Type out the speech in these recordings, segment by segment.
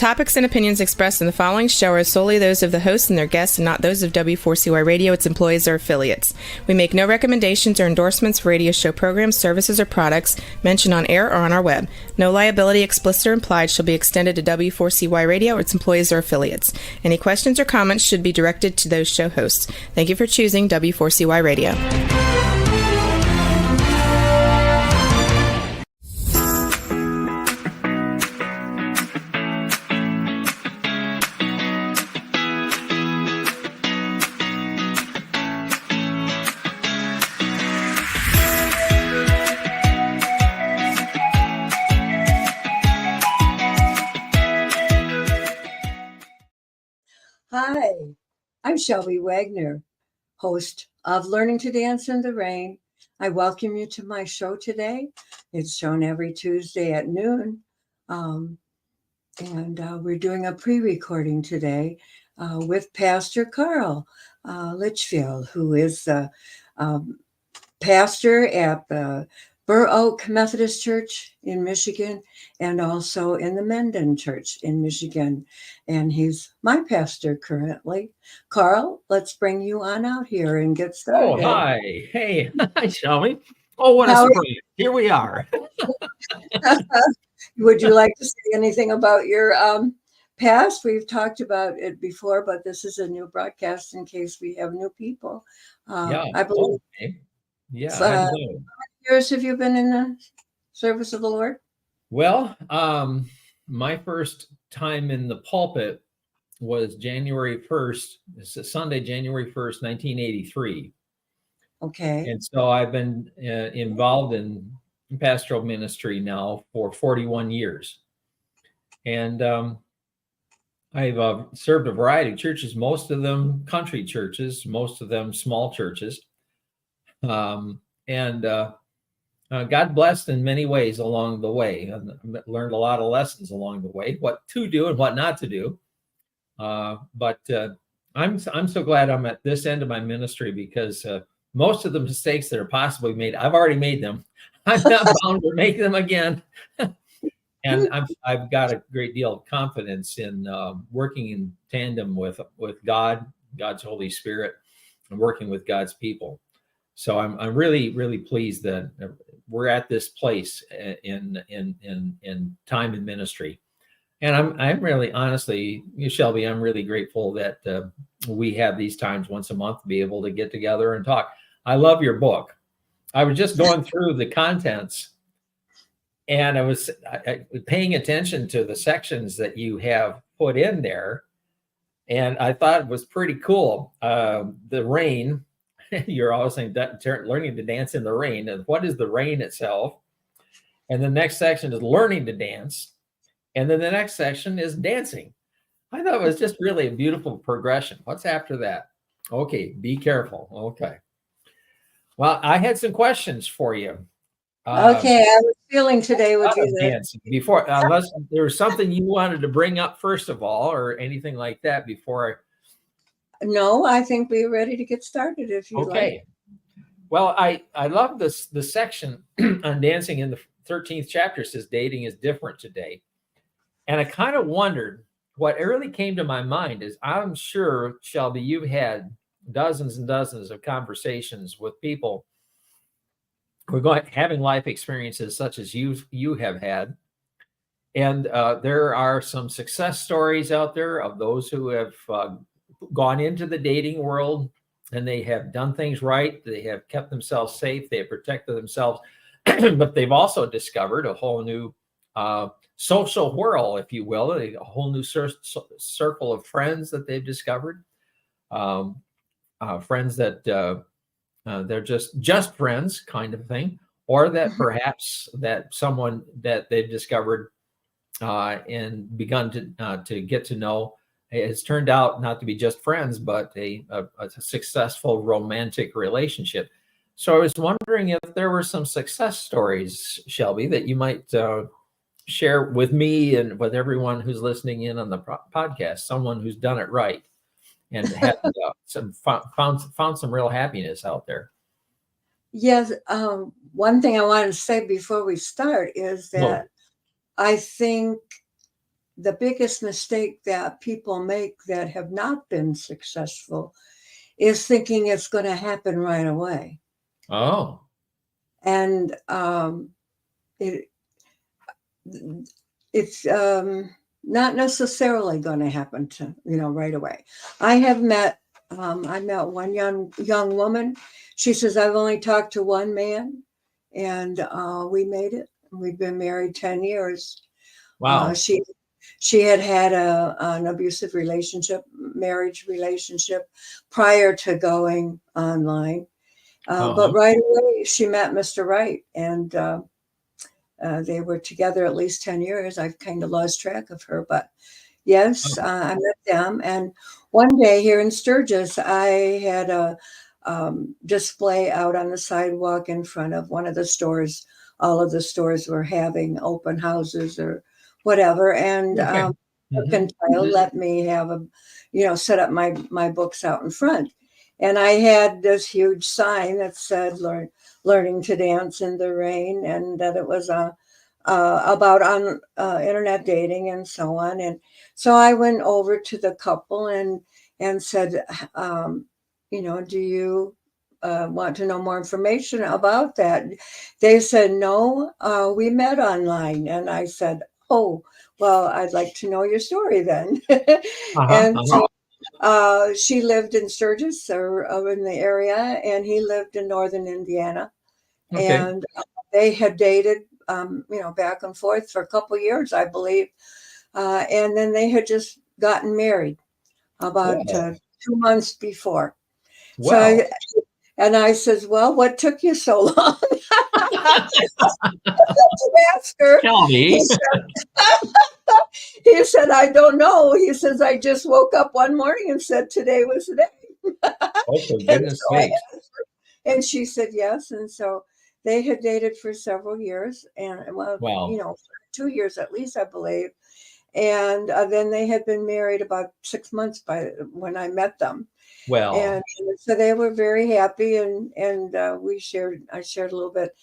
topics and opinions expressed in the following show are solely those of the hosts and their guests and not those of W4CY Radio, its employees, or affiliates. We make no recommendations or endorsements for radio show programs, services, or products mentioned on air or on our web. No liability, explicit or implied, shall be extended to W4CY Radio or its employees or affiliates. Any questions or comments should be directed to those show hosts. Thank you for choosing W4CY Radio. Hi, I'm Shelby Wagner, host of Learning to Dance in the Rain. I welcome you to my show today. It's shown every Tuesday at noon. We're doing a pre-recording today with Pastor Carl Litchfield, who is the pastor at the Burr Oak Methodist Church in Michigan and also in the Menden Church in Michigan. And he's my pastor currently. Carl, let's bring you on out here and get started. Oh, hi. Hey, hi, Shelby. Oh, what a surprise. Here we are. Would you like to say anything about your past? We've talked about it before, but this is a new broadcast in case we have new people. I believe. Okay. Yeah. How many years have you been in the service of the Lord? Well, my first time in the pulpit was January 1st. It's a Sunday, January 1st, 1983. Okay. And so I've been involved in pastoral ministry now for 41 years. And I've served a variety of churches, most of them country churches, most of them small churches. God blessed in many ways along the way. I learned a lot of lessons along the way, what to do and what not to do. But I'm so glad I'm at this end of my ministry because most of the mistakes that are possibly made, I've already made them. I'm not bound to make them again. And I've got a great deal of confidence in working in tandem with God, God's Holy Spirit, and working with God's people. So I'm really, really pleased that we're at this place in time and ministry. And I'm really, honestly, Shelby, I'm really grateful that we have these times once a month to be able to get together and talk. I love your book. I was just going through the contents and I was paying attention to the sections that you have put in there. And I thought it was pretty cool. The rain. You're always saying that learning to dance in the rain. And what is the rain itself? And the next section is learning to dance. And then the next section is dancing. I thought it was just really a beautiful progression. What's after that? Okay, be careful. Okay. Well, I had some questions for you. Okay, I was feeling today would be dancing. Before, unless there was something you wanted to bring up first of all, or anything like that before No, I think we're ready to get started if you like. Well, I love this the section on dancing in the 13th chapter says dating is different today. And I kind of wondered what really came to my mind is I'm sure, Shelby, you've had dozens and dozens of conversations with people who are having life experiences such as you have had. And there are some success stories out there of those who have gone into the dating world and they have done things right. They have kept themselves safe. They have protected themselves, but they've also discovered a whole new social whirl, if you will, a whole new circle of friends that they've discovered. Friends that they're just friends kind of thing, or that perhaps that someone that they've discovered and begun to get to know has turned out not to be just friends, but a successful romantic relationship. So I was wondering if there were some success stories, Shelby, that you might share with me and with everyone who's listening in on the podcast, someone who's done it right and had found some real happiness out there. Yes. One thing I wanted to say before we start is that I think the biggest mistake that people make that have not been successful is thinking it's going to happen right away. Oh. And it's not necessarily going to happen to right away. I met one young woman. She says, I've only talked to one man, and we made it. We've been married 10 years. Wow. She had an abusive marriage relationship prior to going online. But right away, she met Mr. Right, and they were together at least 10 years. I've kind of lost track of her, but yes, I met them. And one day here in Sturgis, I had a display out on the sidewalk in front of one of the stores. All of the stores were having open houses or whatever. And Mercantile let me have set up my books out in front. And I had this huge sign that said learning to dance in the rain, and that it was about internet dating and so on. And so I went over to the couple and said, do you want to know more information about that? They said, no, we met online. And I said, oh, well, I'd like to know your story then. So she lived in Sturgis or in the area, and he lived in northern Indiana. Okay. And they had dated, back and forth for a couple of years, I believe. And then they had just gotten married about 2 months before. Wow. So I says, well, what took you so long? Ask her. Tell me. He said, I don't know. He says, I just woke up one morning and said today was the day. Oh, for goodness sakes. And she said yes. And so they had dated for several years, and 2 years at least, I believe. And then they had been married about 6 months by when I met them. Well, and so they were very happy, and I shared a little bit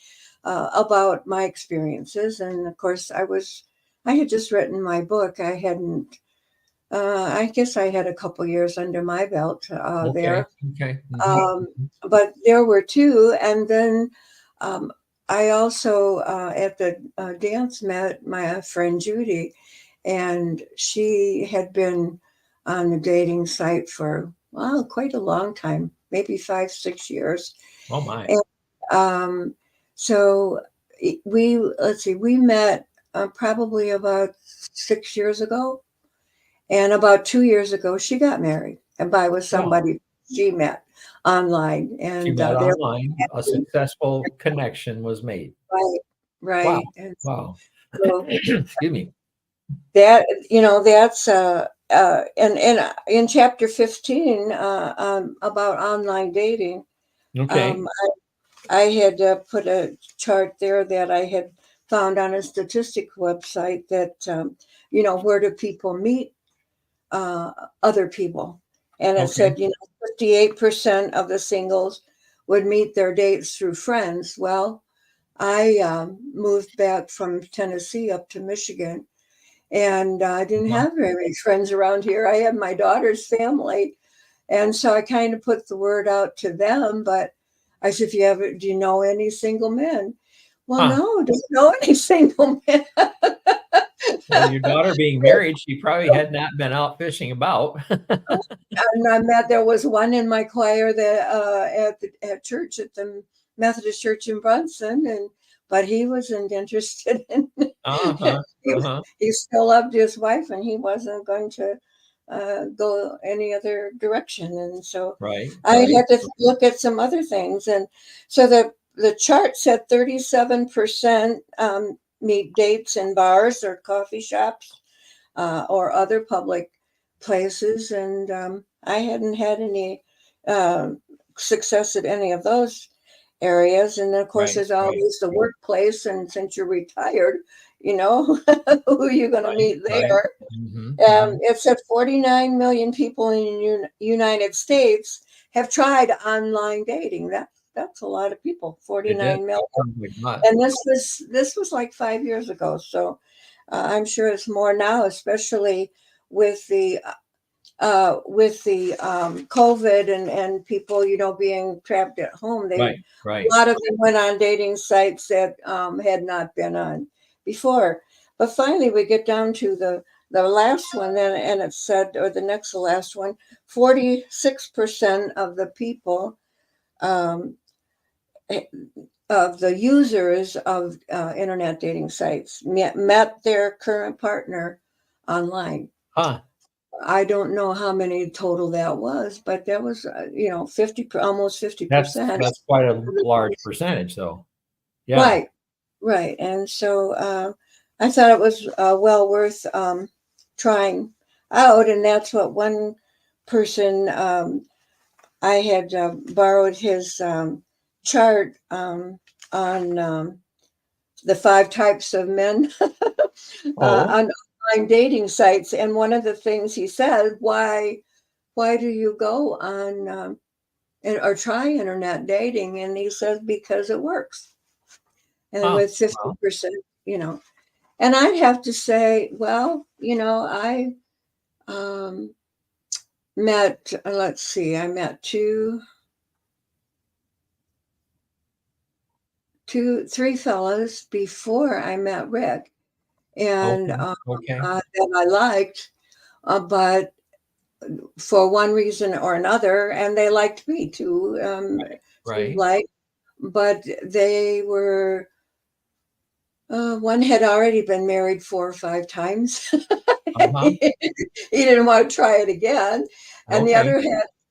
about my experiences. And of course, I had just written my book. I hadn't. I guess I had a couple years under my belt there. Okay. But there were two, and then I also at the dance met my friend Judy, and she had been on the dating site for quite a long time, maybe 5-6 years. Oh my! And so we met probably about 6 years ago, and about 2 years ago she got married, and with somebody she met online. And she met online. A successful connection was made. Right. Wow. And wow. So, excuse me. That that's and in chapter 15 about online dating. Okay. I had put a chart there that I had found on a statistic website that where do people meet other people, and it said 58% of the singles would meet their dates through friends. Well, I moved back from Tennessee up to Michigan, and I didn't have very many friends around here. I had my daughter's family, and so I kind of put the word out to them. But I said, do you know any single men? Well, no, don't know any single men. Well, your daughter being married, she probably had not been out fishing about. And there was one in my choir that at church, at the Methodist Church in Brunson, but he wasn't interested in. He still loved his wife, and he wasn't going to go any other direction. And so I had to look at some other things. And so the chart said 37% meet dates in bars or coffee shops or other public places. And I hadn't had any success at any of those areas. And of course, there's always the workplace. And since you're retired, who are you going to meet there? It said 49 million people in the United States have tried online dating. That's a lot of people, 49 million. And this was like 5 years ago. So I'm sure it's more now, especially with the COVID and people, being trapped at home. Right, A right. lot of them went on dating sites that had not been on before. But finally, we get down to the last one, and it said, or the next to last one, 46% of the people, um, of the users of internet dating sites met their current partner online. Huh. I don't know how many total that was, but that was, 50, almost That's 50%. quite a large percentage, though. Yeah. Right, right. And so I thought it was well worth trying out. And that's what one person, I had borrowed his chart on the 5 types of men Oh, on online dating sites. And one of the things he said, why do you go on or try internet dating? And he says, because it works. And huh. with Well, 50%, and I'd have to say, well, I met, let's see, I met three fellas before I met Rick, and okay, okay. that I liked, but for one reason or another, and they liked me too, Right. like, but they were, one had already been married 4 or 5 times. Uh-huh. He didn't want to try it again, and the Okay. other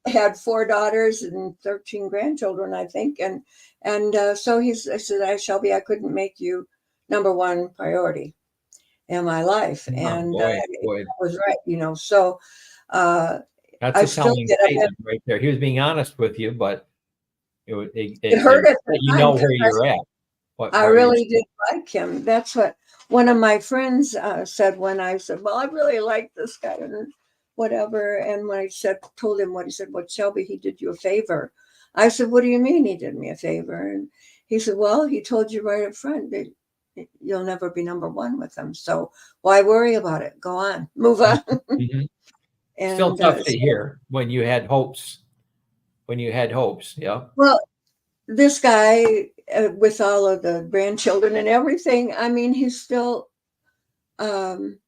had 4 daughters and 13 grandchildren, I think, and so I said, Shelby, I couldn't make you number one priority in my life, Oh, and boy, that boy. was right. So uh, That's I a still telling get statement right there. He was being honest with you, but it it hurt at the let you time know because where you're at, I what you're really did like him. That's what one of my friends said when I said, well, I really like this guy and whatever. And when I told him what he said, well, Shelby, he did you a favor. I said, what do you mean he did me a favor? And he said, well, he told you right up front that you'll never be number one with him. So why worry about it? Go on, move on. Mhm. Still And tough to hear when you had hopes. When you had hopes, yeah. well, this guy, with all of the grandchildren and everything, I mean, he's still, um,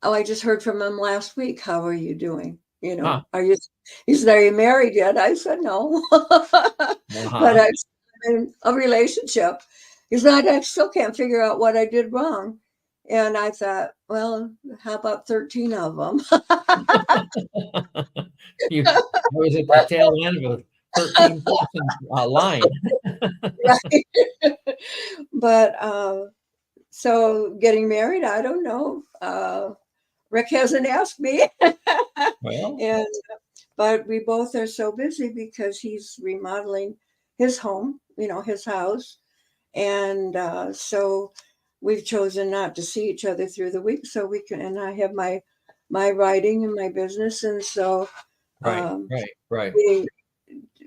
oh, I just heard from him last week. How are you doing? Huh. He said, are you married yet? I said, no, but Uh-huh. I'm in a relationship. He said, I still can't figure out what I did wrong. And I thought, well, how about 13 of them? You I was at the tail end of a 13-person line. Right. But so getting married, I don't know. Rick hasn't asked me. Well, And but we both are so busy because he's remodeling his home, his house, and so we've chosen not to see each other through the week so we can. And I have my writing and my business, and so right, um, right, right. we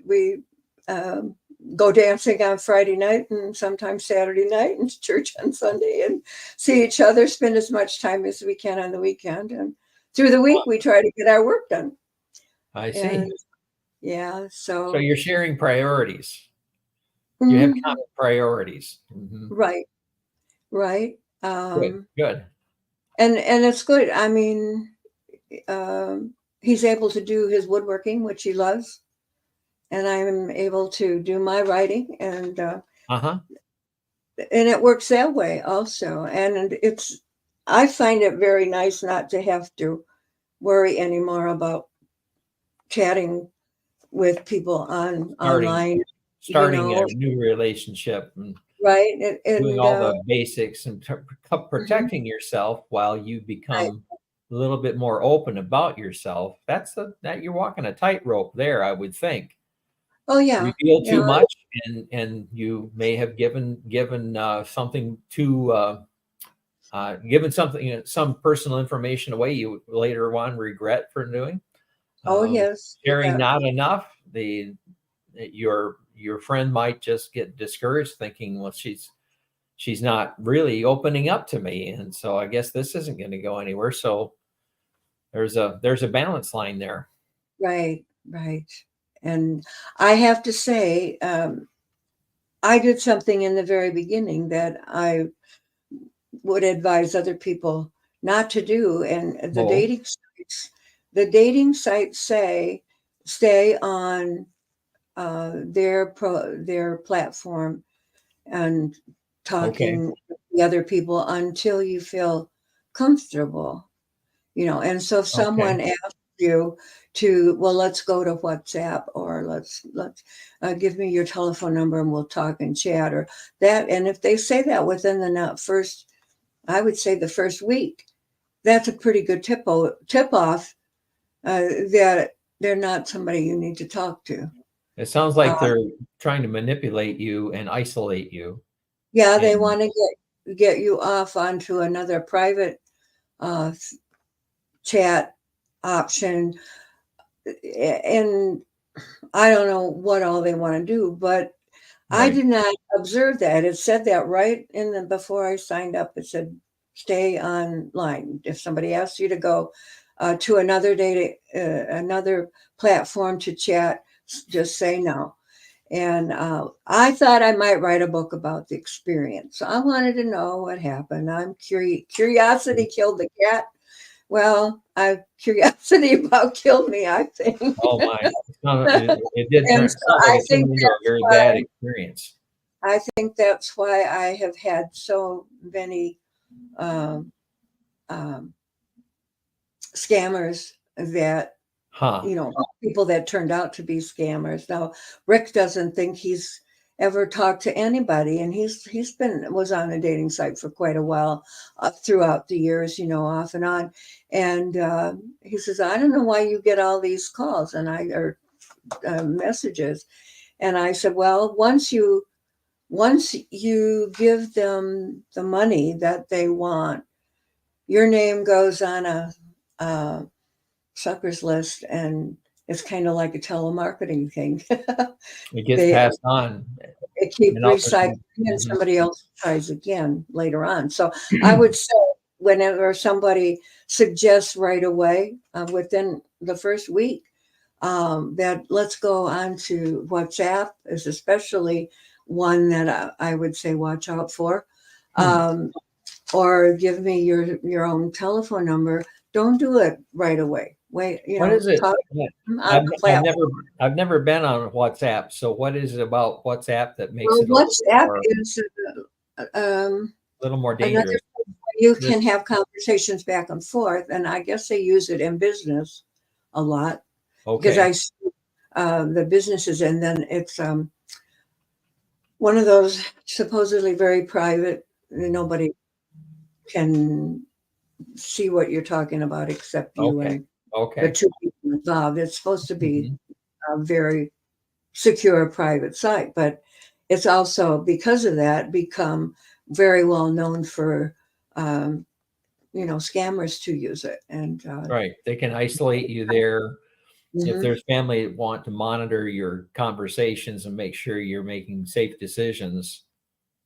we um, go dancing on Friday night and sometimes Saturday night, and church on Sunday, and see each other. Spend as much time as we can on the weekend, and through the week we try to get our work done. I see. And yeah, So so you're sharing priorities. You have mhm, common priorities. Mhm. right, right. Good, good. And it's good. I mean, he's able to do his woodworking, which he loves, and I'm able to do my writing, Uh-huh. and it works that way also. And I find it very nice not to have to worry anymore about chatting with people Starting online, you starting a know, new relationship and right? doing And all the basics and mhm, protecting yourself while you right. become a little bit more open about yourself. That you're walking a tightrope there, I would think. Oh yeah, Reveal too yeah. much, and you may have given something too given something, some personal information away you later on regret for doing. Oh Um, yes, Sharing yeah. not enough, your friend might just get discouraged, thinking, well, she's not really opening up to me. And so I guess this isn't going to go anywhere. So there's a balance line there. Right, right. And I have to say, I did something in the very beginning that I would advise other people not to do. And Oh, the dating sites say stay on their platform and okay. talking with the other people until you feel comfortable, And so if Okay. someone asks you to, well, let's go to WhatsApp, or let's give me your telephone number and we'll talk and chat, or that. And if they say that within the first, I would say the first week, that's a pretty good tip off that they're not somebody you need to talk to. It sounds Uh, like they're trying to manipulate you and isolate you. yeah, they And want to get you off onto another private uh, chat option, and I don't know what all they want to do, but I right. did not observe that. It said that right in the before I signed up. It said stay online. If somebody asks you to go to another platform to chat, just say no. And I thought I might write a book about the experience. So I wanted to know what happened. I'm curiosity killed the cat. Well, curiosity about killed me, I think. Oh my. It did And so sound like I it think turned into a that's very why bad experience. I have had so many um, um, scammers that, Huh. people that turned out to be scammers. Now, Rick doesn't think he's ever talked to anybody, and was on a dating site for quite a while throughout the years, off and on. And he says, I don't know why you get all these calls or messages. And I said, well, once you give them the money that they want, your name goes on a suckers list, and it's kind of like a telemarketing thing. It gets they passed on. they keep And recycling, and Mhm. somebody else tries again later on. So I would say whenever somebody suggests right away, within the first week, that let's go on to WhatsApp, is especially one that I would say watch out for. Hmm. Um, or give me your own telephone number. Don't do it right away. Wait, What is it? talk Yeah. on the I've platform. never been on WhatsApp. So what is it about WhatsApp that makes Well, it a WhatsApp is little more another dangerous? place where you This can have conversations back and forth, and I guess they use it in business a lot because okay. I see the businesses, and then it's one of those supposedly very private. Nobody can see what you're talking about except you Okay. and the Okay. two people involved. It's supposed to be Mhm. a very secure private site, but it's also because of that become very well known for scammers to use it. And Right. They can isolate you there. If mhm. there's family that want to monitor your conversations and make sure you're making safe decisions,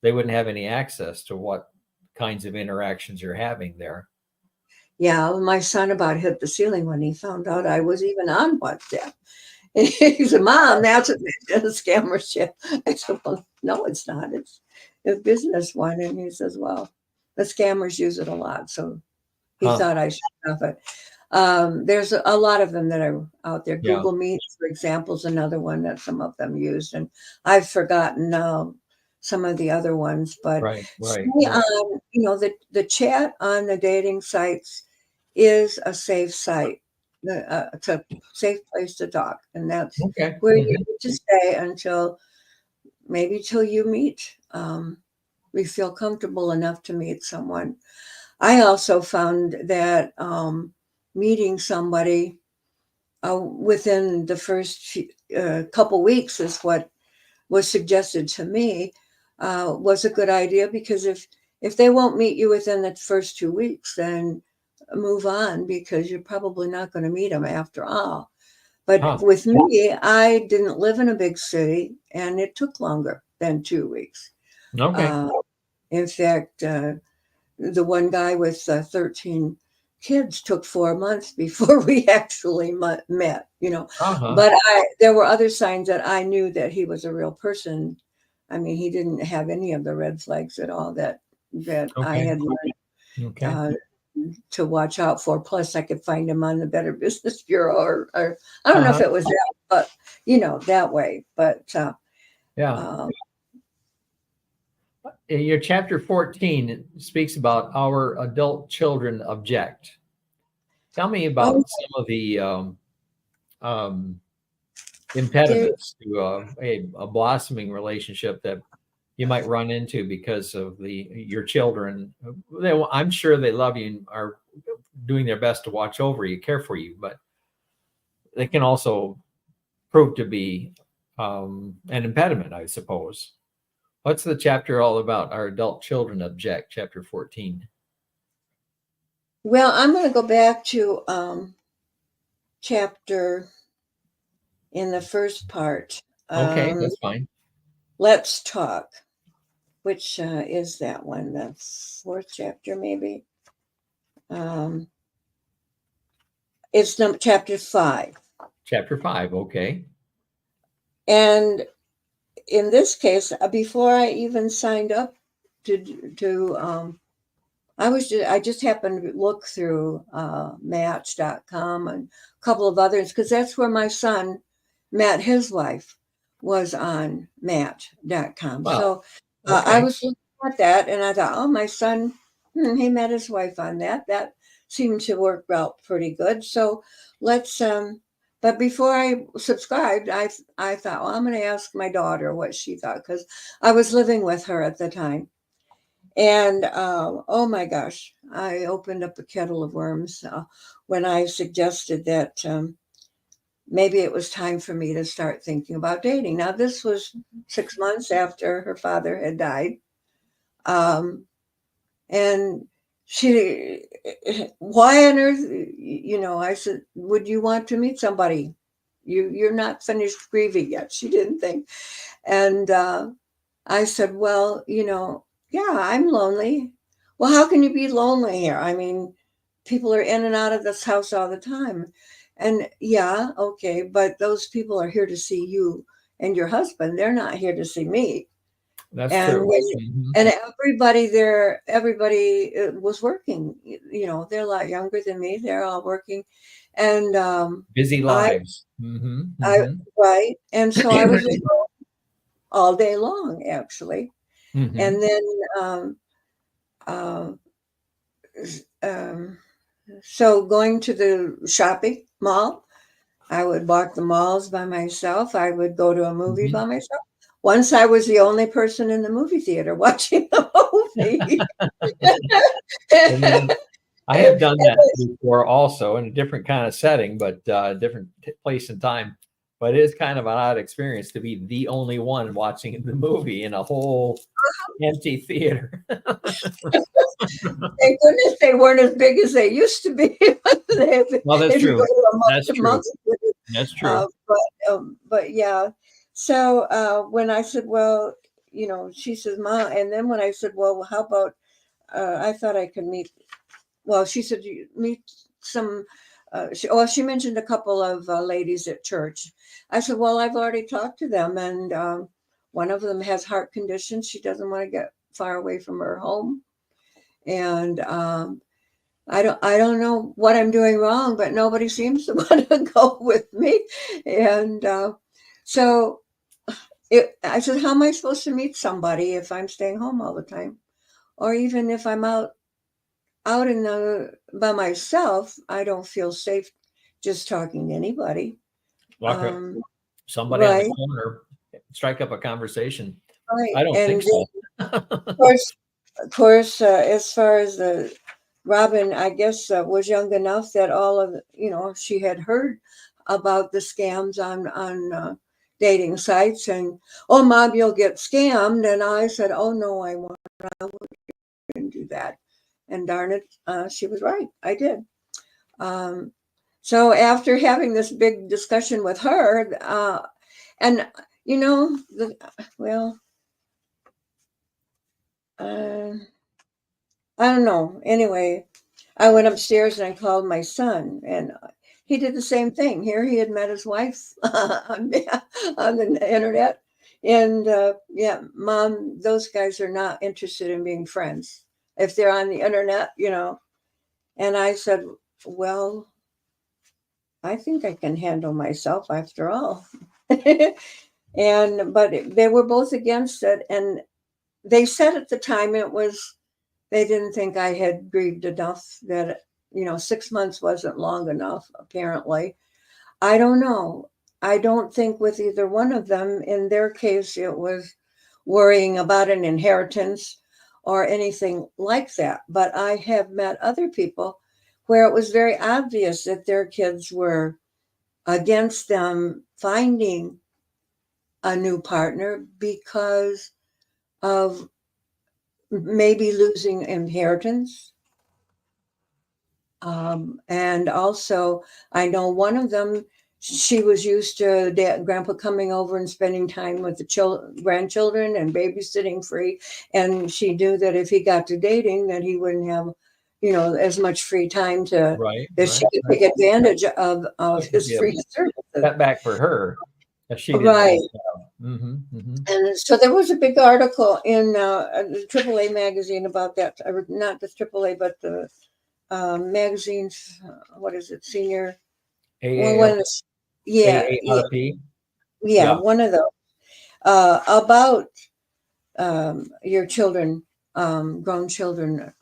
they wouldn't have any access to what kinds of interactions you're having there. Yeah, my son about hit the ceiling when he found out I was even on WhatsApp. He said, "Mom, that's a scammer ship." I said, "Well, no, it's not. It's a business one." And he says, "Well, the scammers use it a lot." So he Huh. thought I should have it. There's a lot of them that are out there. Yeah. Google Meet, for example, is another one that some of them used, and I've forgotten now some of the other ones. But Right. stay Right. Right. on, the chat on the dating sites is a safe site. It's a safe place to talk, and that's Okay. where you Mhm. need to stay until maybe till you meet. We feel comfortable enough to meet someone. I also found that meeting somebody within the first couple weeks is what was suggested to me, was a good idea, because if they won't meet you within the first 2 weeks, then move on, because you're probably not going to meet them after all. But Huh. with me, I didn't live in a big city, and it took longer than 2 weeks. Okay. Uh, In fact, the one guy with 13 kids took 4 months before we actually met, you know. Uh-huh. But there were other signs that I knew that he was a real person. I mean, he didn't have any of the red flags at all that I Okay. had learned Okay. to watch out for. Plus, I could find him on the Better Business Bureau, or I don't know if Uh-huh. it was that, but you know, that way. But Yeah. Your chapter 14 speaks about our adult children object. Tell me about some of the um, impediments to a blossoming relationship that you might run into because of your children. I'm sure they love you and are doing their best to watch over you, care for you, but they can also prove to be an impediment, I suppose. What's the chapter all about? Our adult children object, chapter 14. well, I'm going to go back to chapter in the first part. Okay, that's fine. Let's talk. Which is that one? The fourth chapter, maybe. It's chapter 5. Chapter 5, okay. And in this case, before I even signed up I just happened to look through Match.com and a couple of others, because that's where my son met his wife, was on Match.com. Wow. So Okay. I was looking at that and I thought, oh, my son, he met his wife on that. That seemed to work out pretty good. So let's, but before I subscribed, I thought, well, I'm going to ask my daughter what she thought, because I was living with her at the time. And oh my gosh, I opened up a kettle of worms when I suggested that maybe it was time for me to start thinking about dating. Now, this was 6 months after her father had died. And she, why on earth, you know, I said, would you want to meet somebody? You're not finished grieving yet. She didn't think. And I said, well, you know, yeah, I'm lonely. Well, how can you be lonely here? I mean, people are in and out of this house all the time. And yeah, okay, but those people are here to see you and your husband. They're not here to see me. That's And true. and everybody there, everybody was working. You know, they're a lot younger than me. They're all working, and Busy lives. right. And so I was all day long, actually. Mhm. And then so going to the shopping mall, I would walk the malls by myself. I would go to a movie by myself. Once I was the only person in the movie theater watching the movie. I have done that before also in a different kind of setting, but different place and time. But it is kind of an odd experience to be the only one watching the movie in a whole empty theater. Thank goodness they weren't as big as they used to be. Well, that's true. That's true. That's true. But yeah. So when I said, well, you know, she says, Mom, and then when I said, well, how about, I thought I could meet, well, she said, you meet some, she mentioned a couple of ladies at church. I said, well, I've already talked to them, and one of them has heart conditions. She doesn't want to get far away from her home. And I don't know what I'm doing wrong, but nobody seems to want to go with me. And so I said, how am I supposed to meet somebody if I'm staying home all the time? Or even if I'm out by myself, I don't feel safe just talking to anybody. Walk up somebody on the corner, strike up a conversation. Right. I don't think so. Of course, as far as Robin, I guess, was young enough that all of, you know, she had heard about the scams on dating sites, and, oh, Mom, you'll get scammed. And I said, oh, no, I wouldn't do that. And darn it, she was right. I did. So after having this big discussion with her, and, you know, I don't know. Anyway, I went upstairs and I called my son, and he did the same thing. Here he had met his wife on the internet. And yeah, Mom, those guys are not interested in being friends if they're on the internet, you know. And I said, well, I think I can handle myself after all. But they were both against it. And they said at the time they didn't think I had grieved enough, that, 6 months wasn't long enough, apparently. I don't know. I don't think with either one of them, in their case, it was worrying about an inheritance or anything like that. But I have met other people where it was very obvious that their kids were against them finding a new partner because of maybe losing inheritance. And also, I know one of them, she was used to grandpa coming over and spending time with the grandchildren and babysitting free. And she knew that if he got to dating, that he wouldn't have, as much free time she could take advantage of his free services. That back for her. She didn't right. Mm-hmm, mm-hmm. And so there was a big article in the AAA magazine about that. Not the AAA, but the magazines. What is it? Senior. AARP. Yeah, one of those about your children, grown children,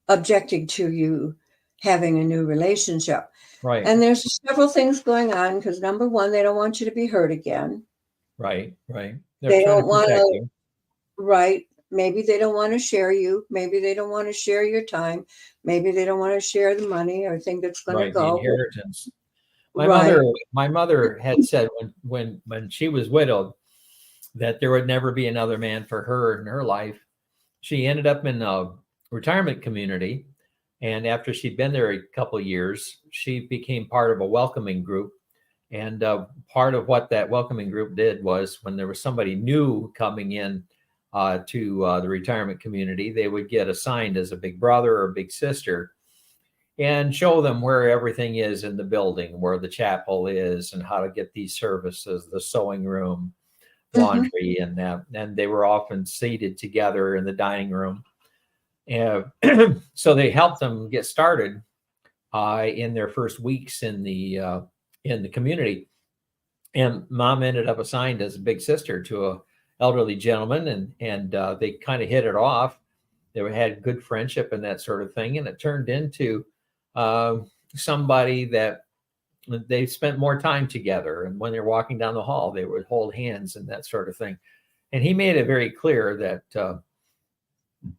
objecting to you having a new relationship. Right. And there's several things going on because, number one, they don't want you to be hurt again. Right. They don't want to. Right. Maybe they don't want to share you. Maybe they don't want to share your time. Maybe they don't want to share the money or think it's going to go. The inheritance. My mother had said when she was widowed that there would never be another man for her in her life. She ended up in a retirement community. And after she'd been there a couple of years, she became part of a welcoming group. And part of what that welcoming group did was when there was somebody new coming in to the retirement community, they would get assigned as a big brother or big sister and show them where everything is in the building, where the chapel is and how to get these services, the sewing room, laundry, and they were often seated together in the dining room. And so they helped them get started in their first weeks in the community. And Mom ended up assigned as a big sister to a elderly gentleman, and they kind of hit it off. They had good friendship and that sort of thing, and it turned into somebody that they spent more time together. And when they're walking down the hall, they would hold hands and that sort of thing. And he made it very clear that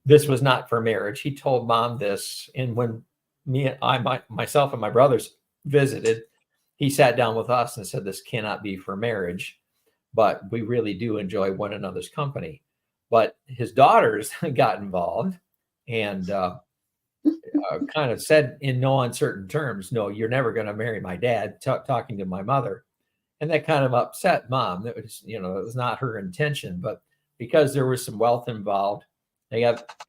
this was not for marriage. He told Mom this, and when myself and my brothers visited, he sat down with us and said, "This cannot be for marriage, but we really do enjoy one another's company." But his daughters got involved and kind of said in no uncertain terms, "No, you're never going to marry my dad," talking to my mother. And that kind of upset Mom. It was, it was not her intention, but because there was some wealth involved,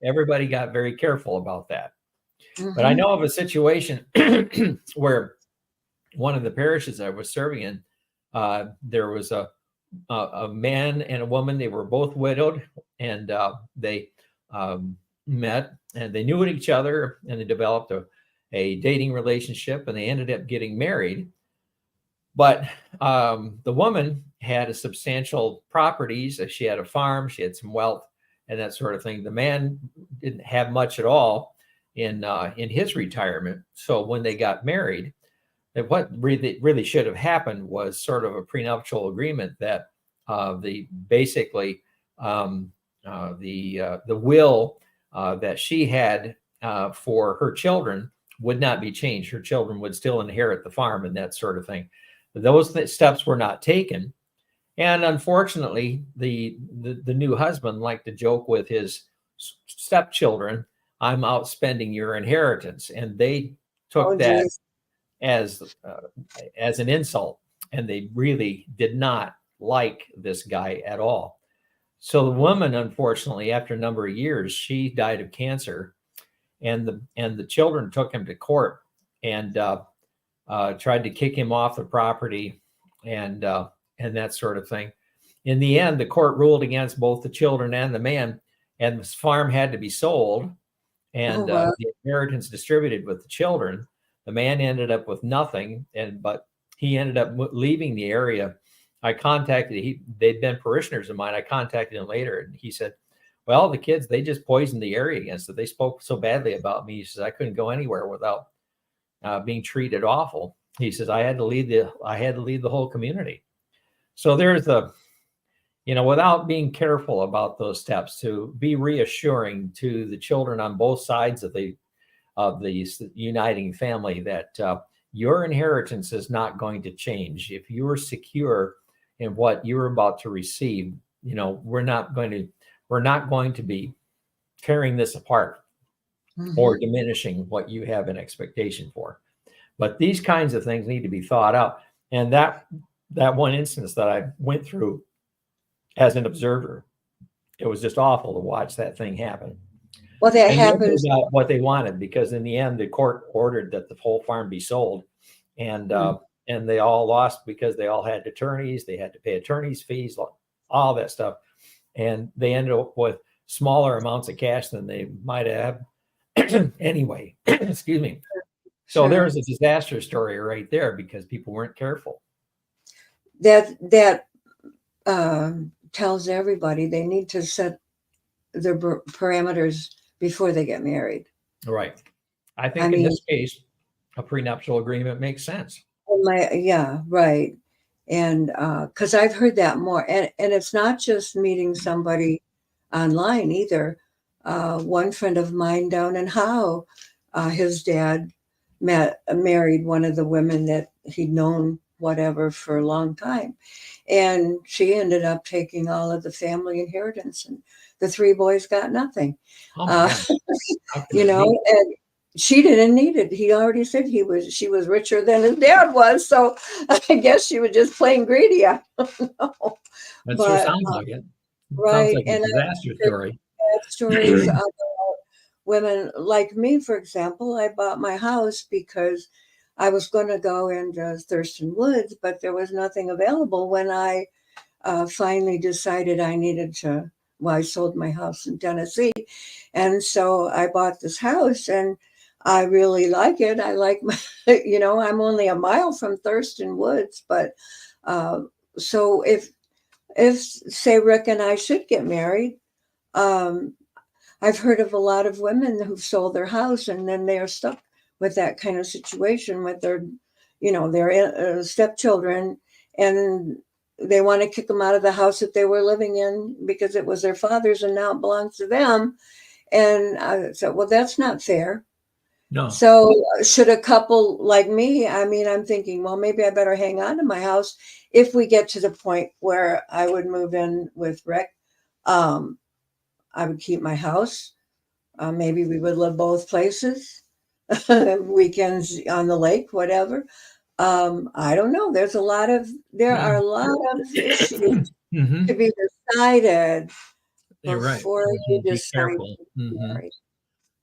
everybody got very careful about that. Mm-hmm. But I know of a situation where one of the parishes I was serving in, there was a man and a woman. They were both widowed, and they met, and they knew each other, and they developed a dating relationship, and they ended up getting married. But the woman had a substantial properties. She had a farm, she had some wealth, and that sort of thing. The man didn't have much at all in his retirement. So when they got married, what really should have happened was sort of a prenuptial agreement that the will that she had for her children would not be changed. Her children would still inherit the farm and that sort of thing. Those steps were not taken. And unfortunately, the new husband liked to joke with his stepchildren, "I'm out spending your inheritance." And they took that as an insult. And they really did not like this guy at all. So the woman, unfortunately, after a number of years, she died of cancer, and the children took him to court and tried to kick him off the property, and that sort of thing. In the end, the court ruled against both the children and the man, and the farm had to be sold, and wow. the inheritance distributed with the children. The man ended up with nothing, but he ended up leaving the area. I contacted, they'd been parishioners of mine. I contacted him later, and he said, well, the kids, they just poisoned the area against it. They spoke so badly about me. He says, I couldn't go anywhere without being treated awful. He says, I had to lead the whole community. So there's without being careful about those steps, to be reassuring to the children on both sides of the uniting family that your inheritance is not going to change. If you are secure in what you're about to receive, we're not going to be tearing this apart or diminishing what you have an expectation for. But these kinds of things need to be thought out. And that one instance that I went through as an observer, it was just awful to watch that thing happen. Well, that happens. What they wanted, because in the end, the court ordered that the whole farm be sold, and they all lost because they all had attorneys. They had to pay attorneys' fees, all that stuff, and they ended up with smaller amounts of cash than they might have anyway. Excuse me. So there's a disaster story right there because people weren't careful. That tells everybody they need to set their parameters before they get married. Right. I think in this case, a prenuptial agreement makes sense. Right. And because I've heard that more. And it's not just meeting somebody online either. One friend of mine down in Howe, his dad married one of the women that he'd known whatever for a long time. And she ended up taking all of the family inheritance, and the three boys got nothing. And she didn't need it. He already said she was richer than his dad was. So I guess she was just plain greedy. I don't know. That sure sounds like it. Right. Sounds like a disaster story. Stories about women like me, for example. I bought my house because I was going to go into Thurston Woods, but there was nothing available when I finally decided I needed to. Well, I sold my house in Tennessee. And so I bought this house, and I really like it. I like I'm only a mile from Thurston Woods, but so if say Rick and I should get married, I've heard of a lot of women who've sold their house and then they are stuck with that kind of situation with their stepchildren, and they want to kick them out of the house that they were living in because it was their father's and now it belongs to them. And I said, well, that's not fair. No. So should a couple like me, I'm thinking, well, maybe I better hang on to my house if we get to the point where I would move in with Rick. I would keep my house. Maybe we would live both places, weekends on the lake, whatever. I don't know. There are a lot of issues to be decided before you decide.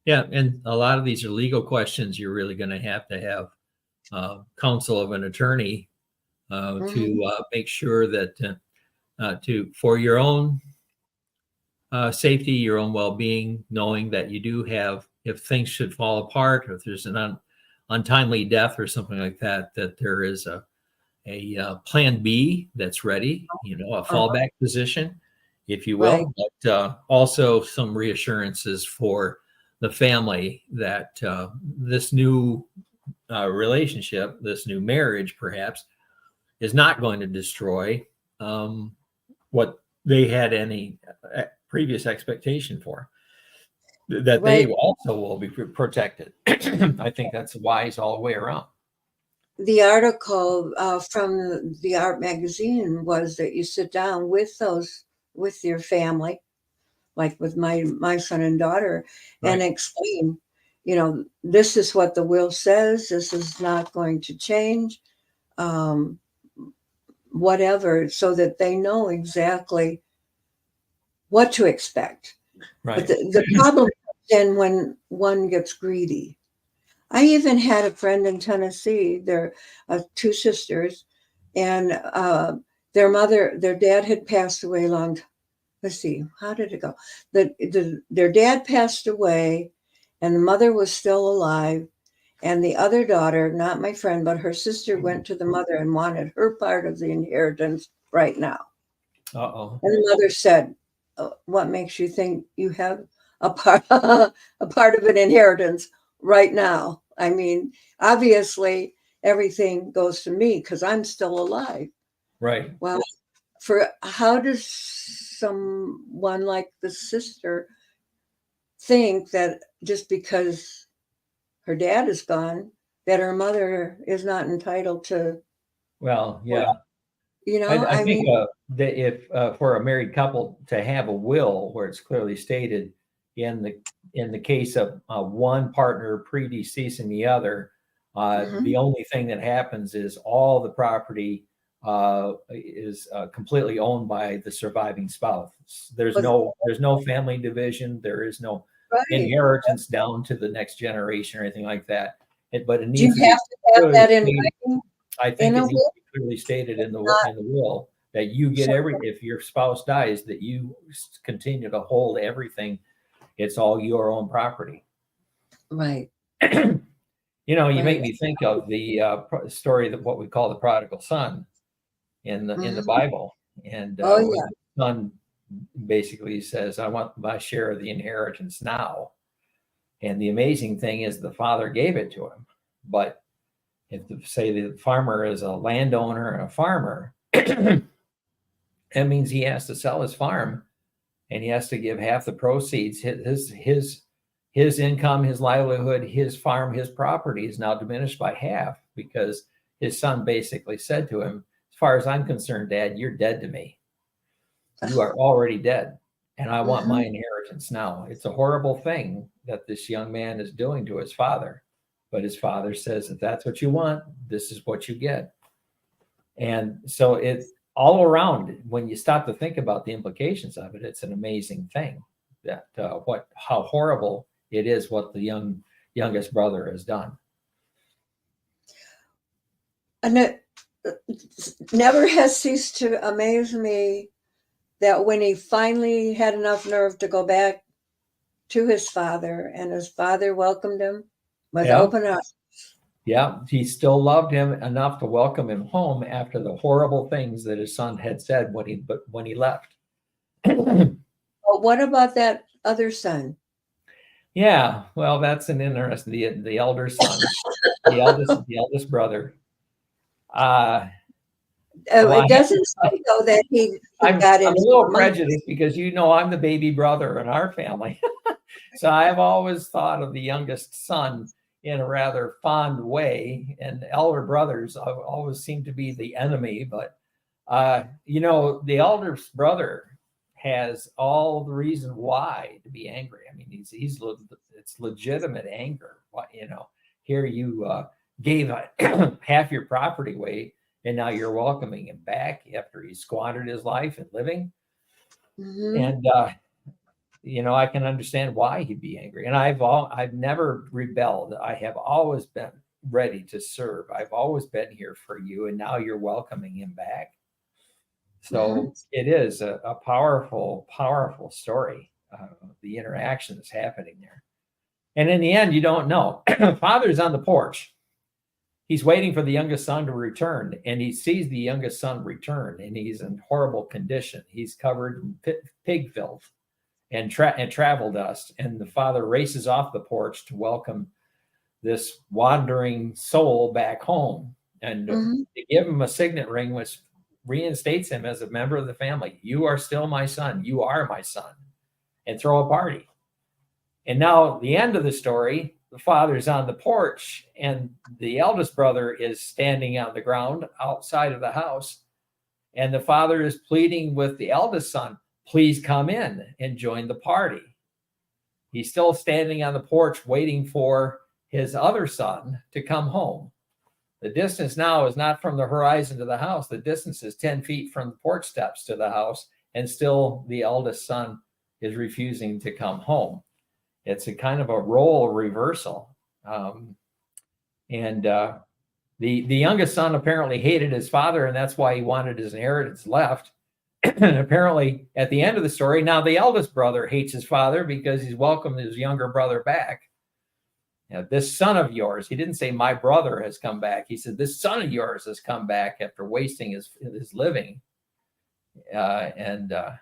Yeah, and a lot of these are legal questions. You're really going to have counsel of an attorney to make sure that for your own safety, your own well-being, knowing that you do have, if things should fall apart, or if there's an untimely death or something like that, that there is a plan B that's ready, a fallback position, if you will, right. But also some reassurances for the family that this new relationship, this new marriage, perhaps, is not going to destroy what they had any previous expectation for. That right. They also will be protected. I think that's wise all the way around. The article from the Art magazine was that you sit down with your family, like with my son and daughter, right. and explain, this is what the will says. This is not going to change, whatever, so that they know exactly what to expect. Right. But the problem comes in when one gets greedy. I even had a friend in Tennessee. They're two sisters, and their dad had passed away long. Let's see, how did it go? Their dad passed away, and the mother was still alive. And the other daughter, not my friend, but her sister, went to the mother and wanted her part of the inheritance right now. Uh-oh. And the mother said, "What makes you think you have a part of an inheritance right now? I mean, obviously, everything goes to me because I'm still alive." Right. Well, how does someone like the sister think that just because her dad is gone, that her mother is not entitled to? Well, yeah. I think that if for a married couple to have a will where it's clearly stated in the case of one partner predeceasing the other, the only thing that happens is all the property is completely owned by the surviving spouse. There's no family division. There is no inheritance down to the next generation or anything like that. But it do you needs have to have that in writing? I think it needs to be clearly stated in the will that you get if your spouse dies, that you continue to hold everything. It's all your own property. Right. You make me think of the story that what we call the prodigal son in the Bible, and the son basically says, "I want my share of the inheritance now." And the amazing thing is, the father gave it to him, but if say the farmer is a landowner and a farmer, that means he has to sell his farm, and he has to give half the proceeds. His income, his livelihood, his farm, his property is now diminished by half because his son basically said to him, "As far as I'm concerned, Dad, you're dead to me. You are already dead, and I want my inheritance now." It's a horrible thing that this young man is doing to his father, but his father says, "If that's what you want, this is what you get." And so it's all around, when you stop to think about the implications of it, it's an amazing thing that how horrible it is what the youngest brother has done. And it never has ceased to amaze me that when he finally had enough nerve to go back to his father, and his father welcomed him with open arms. Yeah, he still loved him enough to welcome him home after the horrible things that his son had said when he left. But what about that other son? Yeah, well, that's an interesting, the elder son, the eldest brother. It doesn't say though that he I'm got a little prejudiced because I'm the baby brother in our family. So I've always thought of the youngest son in a rather fond way, and elder brothers always seem to be the enemy. But the eldest brother has all the reason why to be angry. I mean, it's legitimate anger. Here you gave half your property away, and now you're welcoming him back after he squandered his life and living. And I can understand why he'd be angry. And I've never rebelled. I have always been ready to serve. I've always been here for you, and now you're welcoming him back. So it is a powerful, powerful story. The interaction that's happening there. And in the end, you don't know. Father's on the porch. He's waiting for the youngest son to return, and he sees the youngest son return, and he's in horrible condition. He's covered in pig filth and travel dust. And the father races off the porch to welcome this wandering soul back home, and to give him a signet ring, which reinstates him as a member of the family. You are still my son. You are my son. And throw a party. And now the end of the story, the father's on the porch, and the eldest brother is standing on the ground outside of the house. And the father is pleading with the eldest son, "Please come in and join the party." He's still standing on the porch waiting for his other son to come home. The distance now is not from the horizon to the house. The distance is 10 feet from the porch steps to the house and still the eldest son is refusing to come home. It's a kind of a role reversal. The youngest son apparently hated his father, and that's why he wanted his inheritance left. And apparently, at the end of the story, now the eldest brother hates his father because he's welcomed his younger brother back. Now, this son of yours, he didn't say my brother has come back. He said, this son of yours has come back after wasting his living. So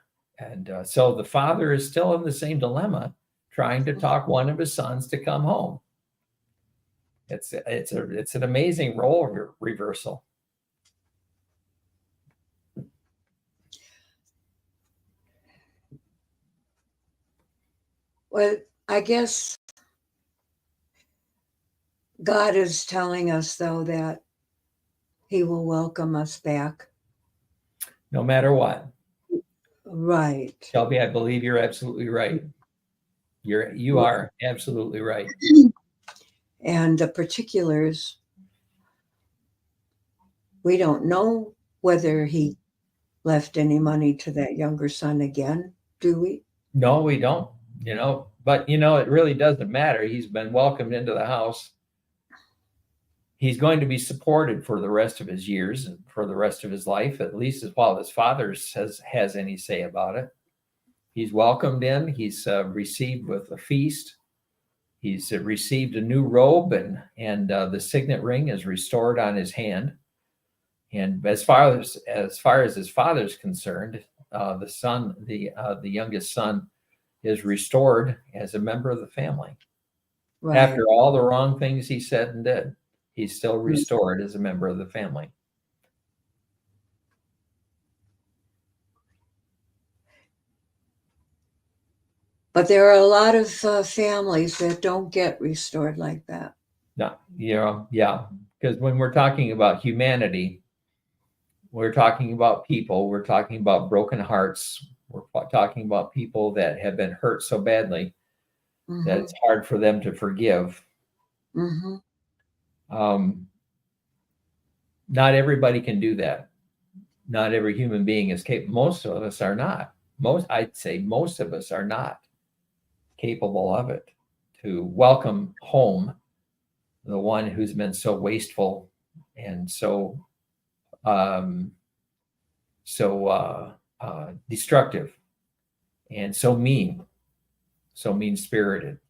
the father is still in the same dilemma, trying to talk one of his sons to come home. It's an amazing role reversal. Well, I guess God is telling us, though, that he will welcome us back. No matter what. Right. Shelby, I believe you're absolutely right. You are absolutely right. And the particulars, we don't know whether he left any money to that younger son again, do we? No, we don't, but it really doesn't matter. He's been welcomed into the house. He's going to be supported for the rest of his years and for the rest of his life, at least as while his father has any say about it. He's welcomed in. He's received with a feast. He's received a new robe, and the signet ring is restored on his hand. And as far as his father's concerned, the youngest son is restored as a member of the family. Right. After all the wrong things he said and did, he's still restored as a member of the family. But there are a lot of families that don't get restored like that. No, yeah. Because when we're talking about humanity, we're talking about people, we're talking about broken hearts, we're talking about people that have been hurt so badly that it's hard for them to forgive. Not everybody can do that. Not every human being is capable. Most of us are not. I'd say most of us are not capable of it, to welcome home the one who's been so wasteful and so destructive and so mean-spirited.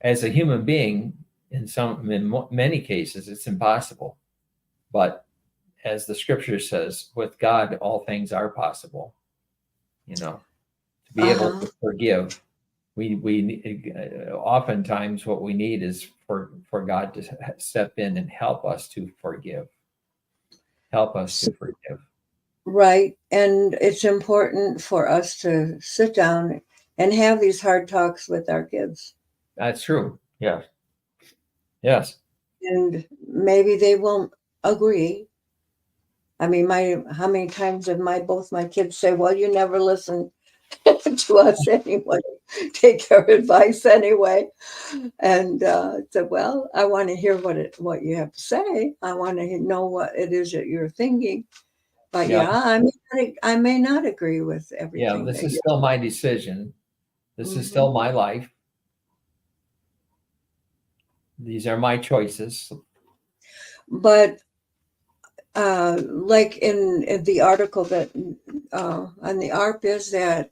As a human being, in many cases, it's impossible. But as the scripture says, with God, all things are possible. To be able to forgive, we oftentimes what we need is for God to step in and help us to forgive. Help us to forgive. Right. And it's important for us to sit down and have these hard talks with our kids. That's true. Yeah. Yes. And maybe they won't agree. I mean, how many times have both my kids say, well, you never listen to us anyway, take our advice anyway. And said, well, I want to hear what you have to say. I want to know what it is that you're thinking. But I may not agree with everything. Yeah, this is still my decision. This is still my life. These are my choices. But like in the article that on the ARP is that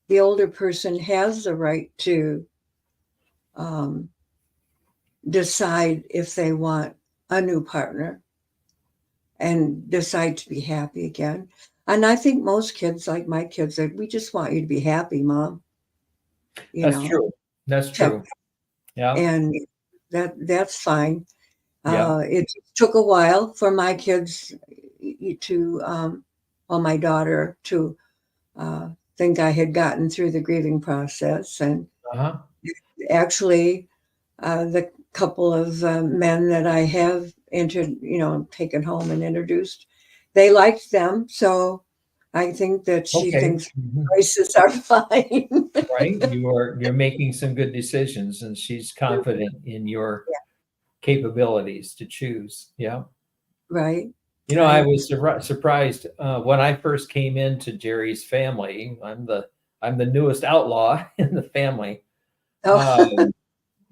the older person has the right to decide if they want a new partner and decide to be happy again. And I think most kids, like my kids, we just want you to be happy, Mom. That's true. That's true. Yeah. And that's fine. Yeah. It took a while for my kids to, my daughter to think I had gotten through the grieving process. And actually, the couple of men that I have taken home and introduced, they liked them. So I think that she thinks choices are fine. Right. You're making some good decisions, and she's confident in your capabilities to choose. Yeah. Right. You know, I was surprised when I first came into Jerry's family. I'm the newest outlaw in the family. Oh,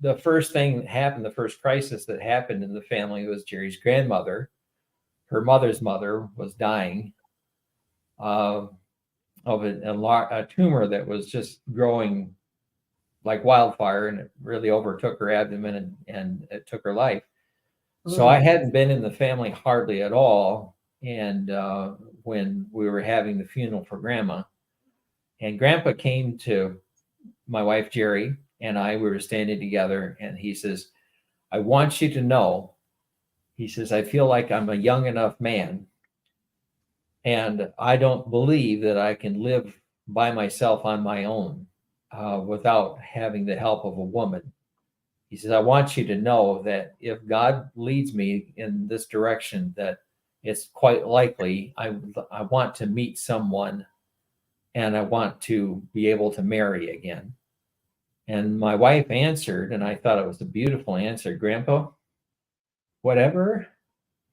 The first thing that happened, the first crisis that happened in the family was Jerry's grandmother. Her mother's mother was dying of a tumor that was just growing like wildfire, and it really overtook her abdomen and it took her life. So I hadn't been in the family hardly at all. And when we were having the funeral for Grandma, and Grandpa came to my wife, Jerry, and I, we were standing together, and he says, I want you to know, he says, I feel like I'm a young enough man, and I don't believe that I can live by myself on my own without having the help of a woman. He says, I want you to know that if God leads me in this direction, that it's quite likely I want to meet someone and I want to be able to marry again. And my wife answered, and I thought it was a beautiful answer, Grandpa, whatever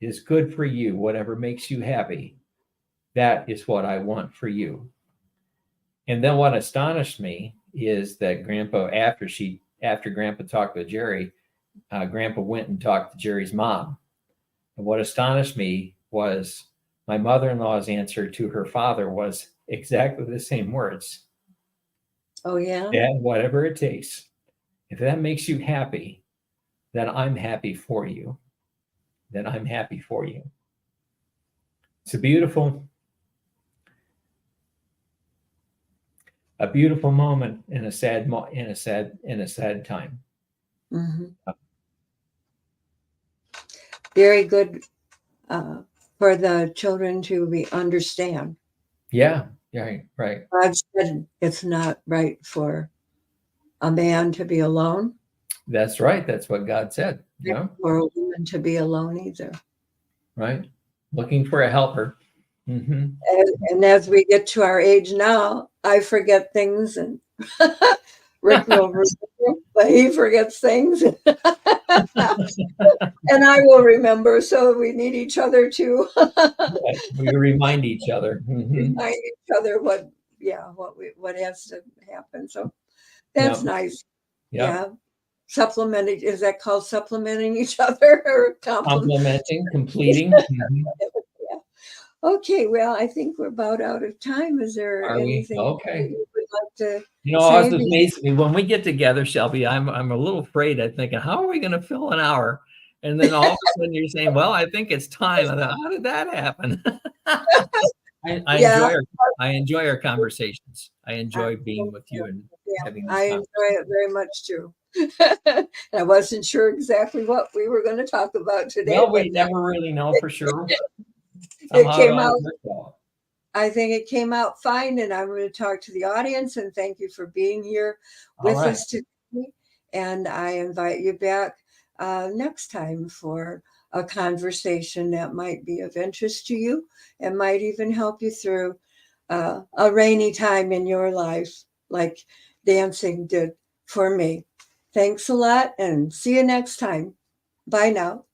is good for you, whatever makes you happy, that is what I want for you. And then what astonished me is that Grandpa, after Grandpa talked with Jerry, Grandpa went and talked to Jerry's mom. And what astonished me was my mother-in-law's answer to her father was exactly the same words. oh yeah. Dad, whatever it takes, if that makes you happy, then I'm happy for you. Then I'm happy for you. It's a beautiful moment in a sad time. Mm-hmm. Very good for the children to understand. Yeah, right. God said it's not right for a man to be alone. That's right. That's what God said. Yeah. Or a woman to be alone either. Right. Looking for a helper. Mm-hmm. And as we get to our age now, I forget things, and Rick will remember, but he forgets things. And I will remember, so we need each other too. We remind each other. Mm-hmm. Remind each other what has to happen. So that's nice. Yeah. Supplementing, is that called supplementing each other or complementing, completing? Mm-hmm. Yeah. Okay, well, I think we're about out of time. Is there anything okay you would like to say? It's amazing. When we get together, Shelby, I'm a little afraid. I'm thinking, how are we going to fill an hour? And then all of a sudden you're saying, well, I think it's time. I thought, how did that happen? I enjoy our conversations. I enjoy being with you and having this enjoy it very much too. I wasn't sure exactly what we were going to talk about today. Well, we never really know for sure. It came out. I think it came out fine, and I'm going to talk to the audience and thank you for being here with us today. And I invite you back next time for a conversation that might be of interest to you and might even help you through a rainy time in your life, like dancing did for me. Thanks a lot, and see you next time. Bye now.